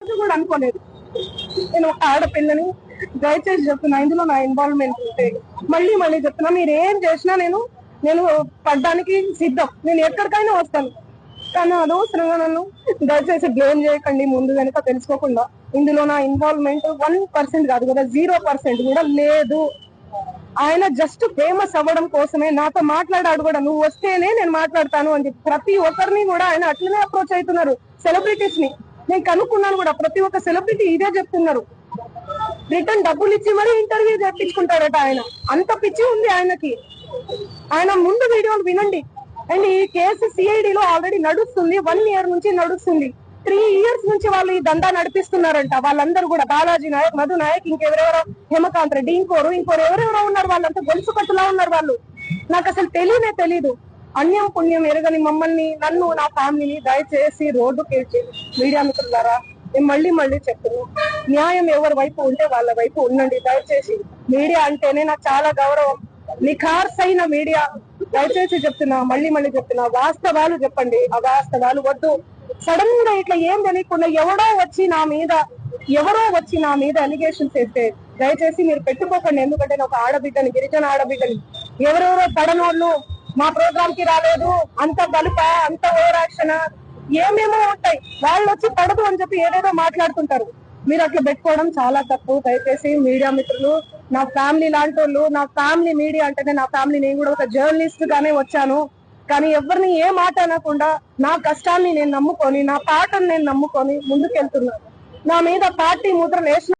రోజు కూడా అనుకోలేదు. నేను ఒక ఆడపిల్లని, దయచేసి చెప్తున్నా, ఇందులో నా ఇన్వాల్వ్మెంట్ ఉంటే మళ్ళీ మళ్ళీ చెప్తున్నా, మీరు ఏం చేసినా నేను పడ్డానికి సిద్ధం, నేను ఎక్కడికైనా వస్తాను. కానీ అనవసరంగా నన్ను దయచేసి బ్లేమ్ చేయకండి, ముందు వెనక తెలుసుకోకుండా. ఇందులో నా ఇన్వాల్వ్మెంట్ 1% కాదు కదా, 0% కూడా లేదు. ఆయన జస్ట్ ఫేమస్ అవ్వడం కోసమే నాతో మాట్లాడాడు కూడా, నువ్వు వస్తేనే నేను మాట్లాడతాను అని చెప్పి ప్రతి ఒక్కరిని కూడా ఆయన అట్లనే అప్రోచ్ అవుతున్నారు. సెలబ్రిటీస్ ని నేను కనుక్కున్నాను కూడా, ప్రతి ఒక్క సెలబ్రిటీ ఇదే చెప్తున్నారు. రిటర్న్ డబ్బులు ఇచ్చి మరీ ఇంటర్వ్యూ చేయించుకుంటాడట ఆయన, అంత పిచ్చి ఉంది ఆయనకి. ఆయన ముందు వీడియోలు వినండి. అండ్ ఈ కేసు సిఐడిలో ఆల్రెడీ నడుస్తుంది, 1 year నుంచి నడుస్తుంది. 3 years నుంచి వాళ్ళు ఈ దందా నడిపిస్తున్నారంట. వాళ్ళందరూ కూడా బాలాజీ నాయక్, మధు నాయక్, ఇంకెవరెవరో, హేమకాంత్ రెడ్డి, ఇంకోరు ఎవరెవరో ఉన్నారు. వాళ్ళంతా గొలుసు కట్టులా ఉన్నారు వాళ్ళు. నాకు అసలు తెలీదు. అన్యం పుణ్యం ఎరగని మమ్మల్ని, నన్ను, నా ఫ్యామిలీని దయచేసి రోడ్డుకి ఏడ్చి మీడియా మిత్రులారా, నేను మళ్ళీ చెప్తున్నాను, న్యాయం ఎవరి వైపు ఉంటే వాళ్ళ వైపు ఉండండి. దయచేసి మీడియా అంటేనే నాకు చాలా గౌరవం, నిఖార్సైన మీడియా. దయచేసి చెప్తున్నా, మళ్ళీ చెప్తున్నా, వాస్తవాలు చెప్పండి, అవాస్తవాలు వద్దు. సడన్ గా ఇట్లా ఏం తెలియకుండా ఎవరో వచ్చి నా మీద అలిగేషన్స్ వేస్తే దయచేసి మీరు పెట్టుకోకండి. ఎందుకంటే నేను ఒక ఆడబిడ్డని, గిరిజన ఆడబిడ్డని. ఎవరెవరో పడనోళ్ళు మా ప్రోగ్రామ్ కి రాలేదు, అంత బలుప, అంత ఓవర్ యాక్షన్, ఏమేమో ఉంటాయి. వాళ్ళు వచ్చి పడదు అని చెప్పి ఏదేదో మాట్లాడుతుంటారు. మీరు అట్లా పెట్టుకోవడం చాలా తప్పు. దయచేసి మీడియా మిత్రులు, నా ఫ్యామిలీ లాంటి వాళ్ళు, నా ఫ్యామిలీ మీడియా అంటేనే నా ఫ్యామిలీ. నేను కూడా ఒక జర్నలిస్ట్ గానే వచ్చాను, కానీ ఎవరిని ఏ మాట అనకుండా నా కష్టాన్ని నేను నమ్ముకొని, నా పాటను నేను నమ్ముకొని ముందుకెళ్తున్నాను. నా మీద పార్టీ ముద్ర వేసిన